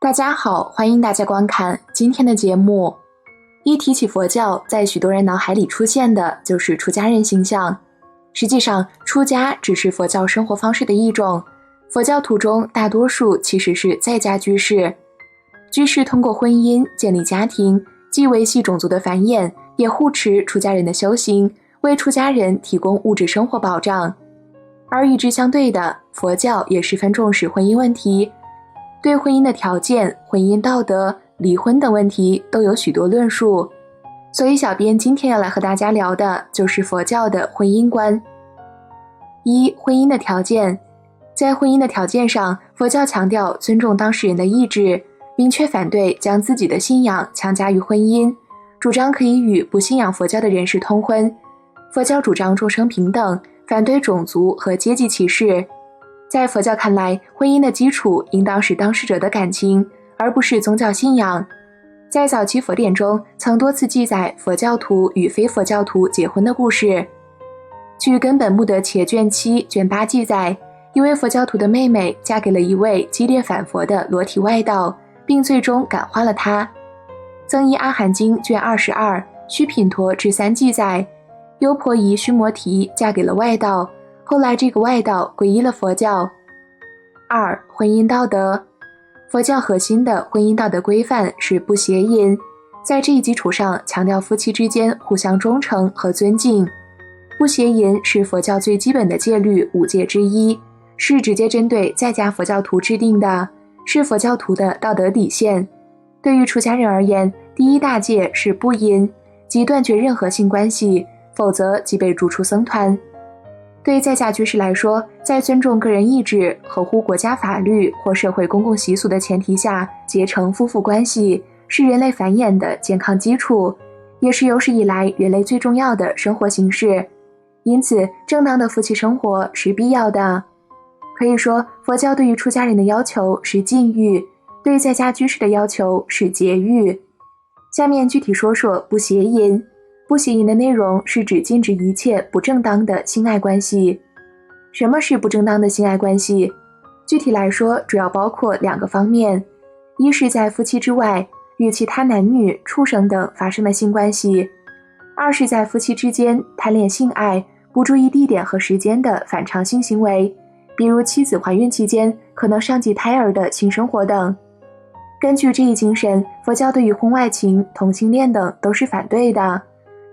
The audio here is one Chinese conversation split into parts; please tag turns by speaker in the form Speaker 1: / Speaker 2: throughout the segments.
Speaker 1: 大家好，欢迎大家观看今天的节目。一提起佛教，在许多人脑海里出现的就是出家人形象。实际上，出家只是佛教生活方式的一种。佛教徒中大多数其实是在家居士。居士通过婚姻建立家庭，既维系种族的繁衍，也护持出家人的修行，为出家人提供物质生活保障。而与之相对的，佛教也十分重视婚姻问题。对婚姻的条件、婚姻道德、离婚等问题都有许多论述，所以小编今天要来和大家聊的就是佛教的婚姻观。一、婚姻的条件。在婚姻的条件上，佛教强调尊重当事人的意志，明确反对将自己的信仰强加于婚姻，主张可以与不信仰佛教的人士通婚。佛教主张众生平等，反对种族和阶级歧视。在佛教看来，婚姻的基础应当是当事者的感情，而不是宗教信仰。在早期佛典中，曾多次记载佛教徒与非佛教徒结婚的故事。据根本目的伽卷7、卷8记载，一位佛教徒的妹妹嫁给了一位激烈反佛的裸体外道，并最终感化了他。增一阿含经卷22、须品陀之3记载，优婆夷须摩提嫁给了外道，后来这个外道皈依了佛教。二、婚姻道德。佛教核心的婚姻道德规范是不邪淫，在这一基础上强调夫妻之间互相忠诚和尊敬。不邪淫是佛教最基本的戒律5戒之一，是直接针对在家佛教徒制定的，是佛教徒的道德底线。对于出家人而言，第一大戒是不淫，即断绝任何性关系，否则即被逐出僧团。对在家居士来说，在尊重个人意志、合乎国家法律或社会公共习俗的前提下结成夫妇关系，是人类繁衍的健康基础，也是有史以来人类最重要的生活形式。因此，正当的夫妻生活是必要的。可以说，佛教对于出家人的要求是禁欲，对在家居士的要求是节欲。下面具体说说不邪淫。不邪淫的内容是指禁止一切不正当的性爱关系。什么是不正当的性爱关系？具体来说，主要包括2个方面：一是在夫妻之外与其他男女、畜生等发生的性关系；二是在夫妻之间贪恋性爱，不注意地点和时间的反常性行为，比如妻子怀孕期间可能伤及胎儿的性生活等。根据这一精神，佛教对于婚外情、同性恋等都是反对的。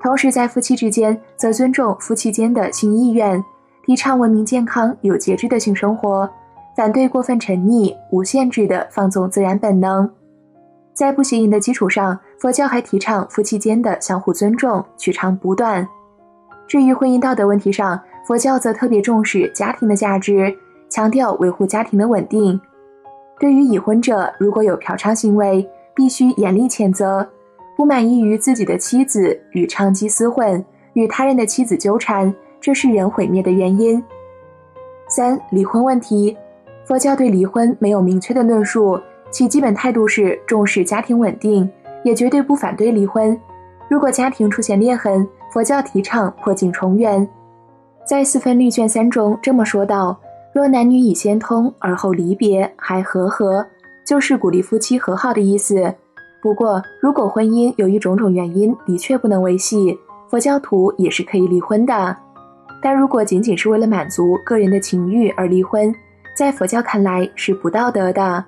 Speaker 1: 同时在夫妻之间则尊重夫妻间的性意愿，提倡文明健康有节制的性生活，反对过分沉溺、无限制的放纵自然本能。在不邪淫的基础上，佛教还提倡夫妻间的相互尊重，取长补短。至于婚姻道德问题上，佛教则特别重视家庭的价值，强调维护家庭的稳定。对于已婚者，如果有嫖娼行为，必须严厉谴责。不满意于自己的妻子与娼妓厮混，与他人的妻子纠缠，这是人毁灭的原因。三、离婚问题。佛教对离婚没有明确的论述，其基本态度是重视家庭稳定，也绝对不反对离婚。如果家庭出现裂痕，佛教提倡破镜重圆。在四分律卷3中这么说道：若男女已先通而后离别，还和合，就是鼓励夫妻和好的意思。不过，如果婚姻由于种种原因的确不能维系，佛教徒也是可以离婚的。但如果仅仅是为了满足个人的情欲而离婚，在佛教看来是不道德的，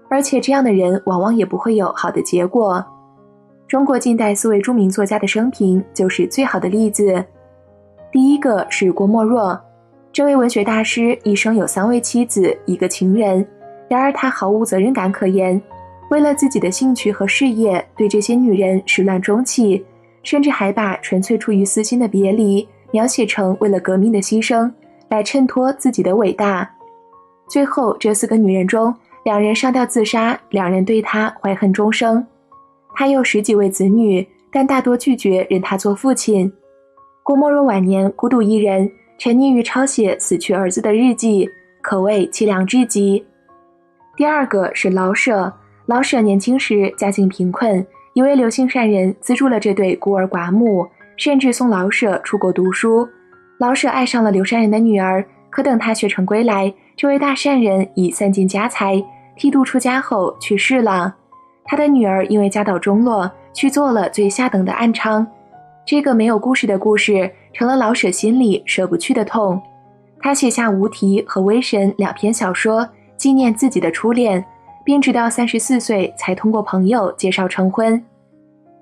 Speaker 1: 而且这样的人往往也不会有好的结果。中国近代4位著名作家的生平就是最好的例子。第一个是郭沫若，这位文学大师一生有3位妻子，1个情人，然而他毫无责任感可言。为了自己的兴趣和事业，对这些女人始乱终弃，甚至还把纯粹出于私心的别离描写成为了革命的牺牲，来衬托自己的伟大。最后这4个女人中，2人上吊自杀，2人对他怀恨终生。他有10几位子女，但大多拒绝认他做父亲。郭沫若晚年孤独一人，沉溺于抄写死去儿子的日记，可谓凄凉至极。第二个是老舍。老舍年轻时家境贫困，一位刘姓善人资助了这对孤儿寡母，甚至送老舍出国读书。老舍爱上了刘善人的女儿，可等他学成归来，这位大善人已散尽家财，剃度出家后去世了。他的女儿因为家道中落，去做了最下等的暗娼。这个没有故事的故事，成了老舍心里舍不去的痛。他写下《无题》和《微神》2篇小说，纪念自己的初恋，并直到34岁才通过朋友介绍成婚。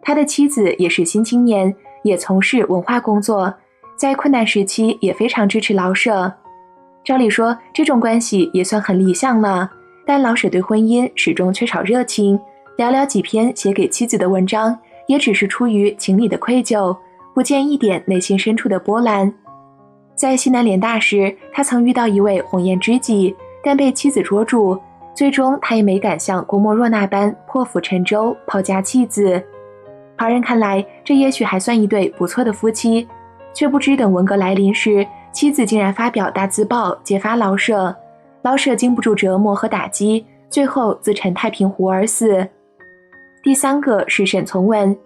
Speaker 1: 他的妻子也是新青年，也从事文化工作，在困难时期也非常支持老舍。照理说，这种关系也算很理想了，但老舍对婚姻始终缺少热情，寥寥几篇写给妻子的文章，也只是出于情理的愧疚，不见一点内心深处的波澜。在西南联大时，他曾遇到一位红颜知己，但被妻子捉住，最终他也没敢像郭沫若那般破釜沉舟，抛家弃子。旁人看来，这也许还算一对不错的夫妻，却不知等文革来临时，妻子竟然发表大字报揭发老舍，老舍经不住折磨和打击，最后自沉太平湖而死。第3个是沈从文，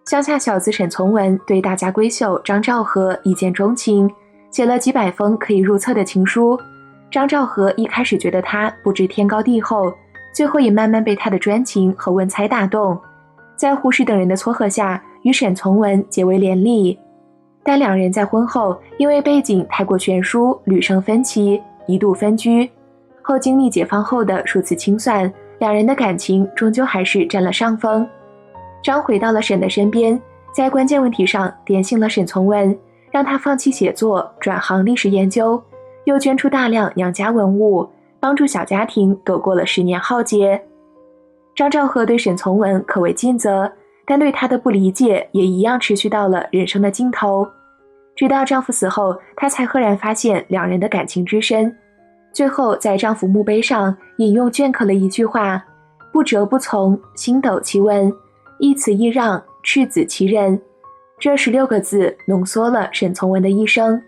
Speaker 1: 乡下小子沈从文对大家闺秀张兆和一见钟情，写了几百封可以入册的情书。张兆和一开始觉得他不知天高地厚，最后也慢慢被他的专情和文采打动，在胡适等人的撮合下，与沈从文结为连理。但两人在婚后因为背景太过悬殊，屡生分歧，一度分居。后经历解放后的数次清算，两人的感情终究还是占了上风。张回到了沈的身边，在关键问题上点醒了沈从文，让他放弃写作，转行历史研究，又捐出大量养家文物，帮助小家庭躲过了10年浩劫。张兆和对沈从文可谓尽责，但对他的不理解也一样持续到了人生的尽头。直到丈夫死后，她才赫然发现两人的感情之深。最后在丈夫墓碑上引用镌刻了一句话：不折不从，星斗其温，一词一让，赤子其人。这16个字浓缩了沈从文的一生。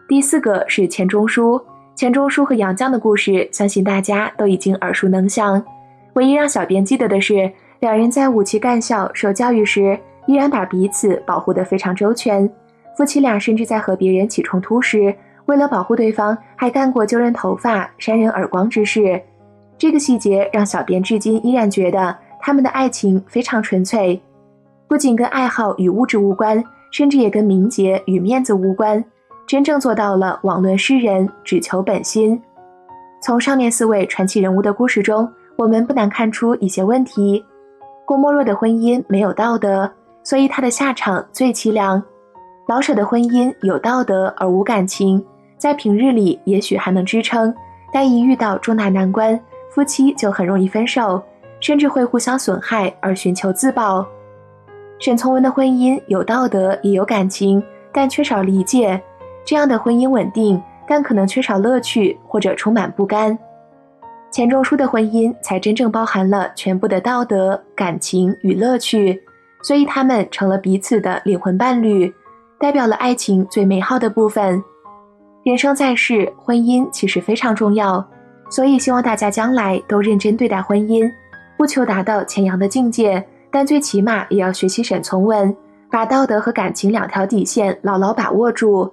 Speaker 1: 第4个是钱钟书，钱钟书和杨绛的故事相信大家都已经耳熟能详，唯一让小编记得的是，两人在武器干校受教育时依然把彼此保护得非常周全，夫妻俩甚至在和别人起冲突时，为了保护对方还干过揪人头发、扇人耳光之事。这个细节让小编至今依然觉得他们的爱情非常纯粹，不仅跟爱好与物质无关，甚至也跟名节与面子无关，真正做到了罔论世人，只求本心。从上面4位传奇人物的故事中，我们不难看出一些问题。郭沫若的婚姻没有道德，所以他的下场最凄凉。老舍的婚姻有道德而无感情，在平日里也许还能支撑，但一遇到重大难关，夫妻就很容易分手，甚至会互相损害而寻求自保。沈从文的婚姻有道德也有感情，但缺少理解，这样的婚姻稳定，但可能缺少乐趣或者充满不甘。钱钟书的婚姻才真正包含了全部的道德、感情与乐趣，所以他们成了彼此的灵魂伴侣，代表了爱情最美好的部分。人生在世，婚姻其实非常重要，所以希望大家将来都认真对待婚姻，不求达到钱杨的境界，但最起码也要学习沈从文，把道德和感情2条底线牢牢把握住。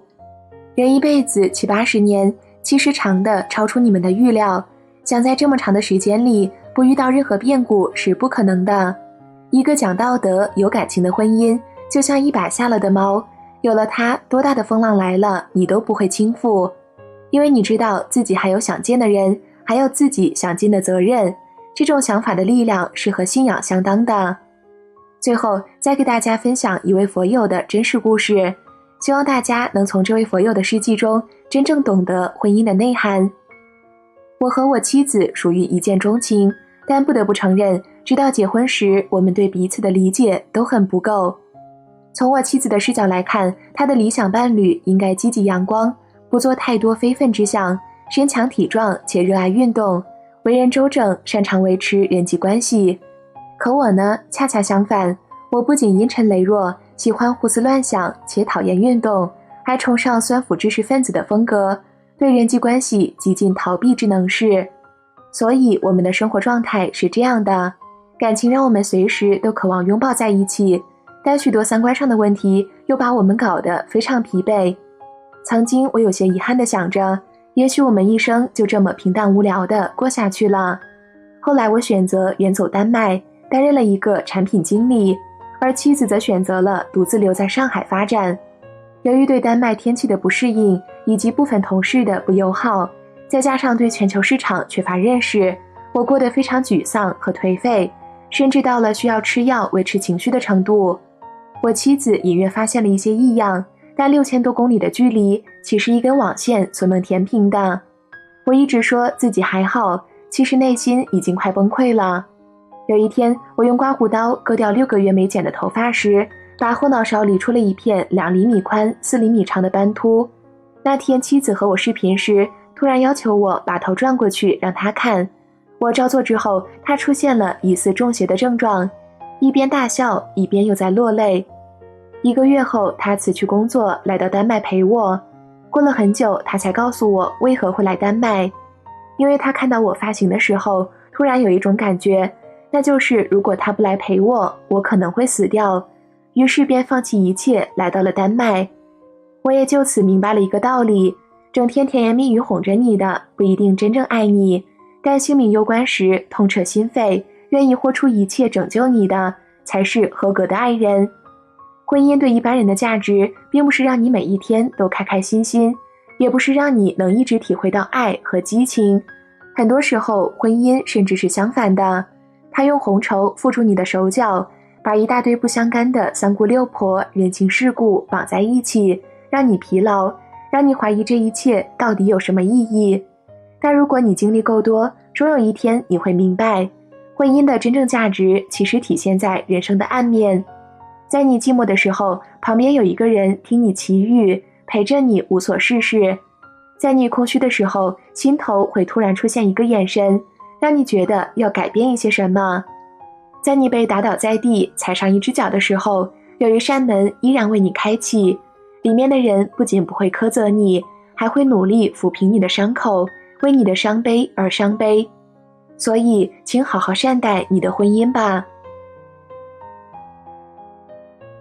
Speaker 1: 人一辈子70、80年，其实长的超出你们的预料，想在这么长的时间里不遇到任何变故是不可能的。一个讲道德有感情的婚姻，就像一把下了的锚，有了它，多大的风浪来了你都不会倾覆，因为你知道自己还有想见的人，还有自己想尽的责任，这种想法的力量是和信仰相当的。最后再给大家分享一位佛友的真实故事，希望大家能从这位佛友的事迹中真正懂得婚姻的内涵。我和我妻子属于一见钟情，但不得不承认，直到结婚时，我们对彼此的理解都很不够。从我妻子的视角来看，她的理想伴侣应该积极阳光，不做太多非分之想，身强体壮且热爱运动，为人周正，擅长维持人际关系。可我呢，恰恰相反，我不仅阴沉羸弱，喜欢胡思乱想且讨厌运动，还崇尚酸腐知识分子的风格，对人际关系极尽逃避之能事。所以我们的生活状态是这样的，感情让我们随时都渴望拥抱在一起，但许多3观上的问题又把我们搞得非常疲惫。曾经我有些遗憾地想着，也许我们一生就这么平淡无聊地过下去了，后来我选择远走丹麦，担任了一个产品经理，而妻子则选择了独自留在上海发展。由于对丹麦天气的不适应，以及部分同事的不友好，再加上对全球市场缺乏认识，我过得非常沮丧和颓废，甚至到了需要吃药维持情绪的程度。我妻子隐约发现了一些异样，但6000多公里的距离岂是一根网线所能填平的？我一直说自己还好，其实内心已经快崩溃了。有一天，我用刮胡刀割掉6个月没剪的头发时，把后脑勺理出了一片2厘米宽、4厘米长的斑秃。那天妻子和我视频时，突然要求我把头转过去让她看。我照做之后，她出现了疑似中邪的症状，一边大笑，一边又在落泪。1个月后，她辞去工作，来到丹麦陪我。过了很久，她才告诉我为何会来丹麦。因为她看到我发型的时候，突然有一种感觉，那就是如果她不来陪我，我可能会死掉。于是便放弃一切，来到了丹麦。我也就此明白了一个道理，整天甜言蜜语哄着你的，不一定真正爱你，但性命攸关时痛彻心扉，愿意豁出一切拯救你的，才是合格的爱人。婚姻对一般人的价值，并不是让你每一天都开开心心，也不是让你能一直体会到爱和激情。很多时候，婚姻甚至是相反的，它用红绸缚住你的手脚，把一大堆不相干的三姑六婆、人情世故绑在一起，让你疲劳，让你怀疑这一切到底有什么意义。但如果你经历够多，终有一天你会明白，婚姻的真正价值其实体现在人生的暗面。在你寂寞的时候，旁边有一个人听你祈雨，陪着你无所事事。在你空虚的时候，心头会突然出现一个眼神，让你觉得要改变一些什么。在你被打倒在地，踩上一只脚的时候，有一扇门依然为你开启，里面的人不仅不会苛责你，还会努力抚平你的伤口，为你的伤悲而伤悲。所以，请好好善待你的婚姻吧。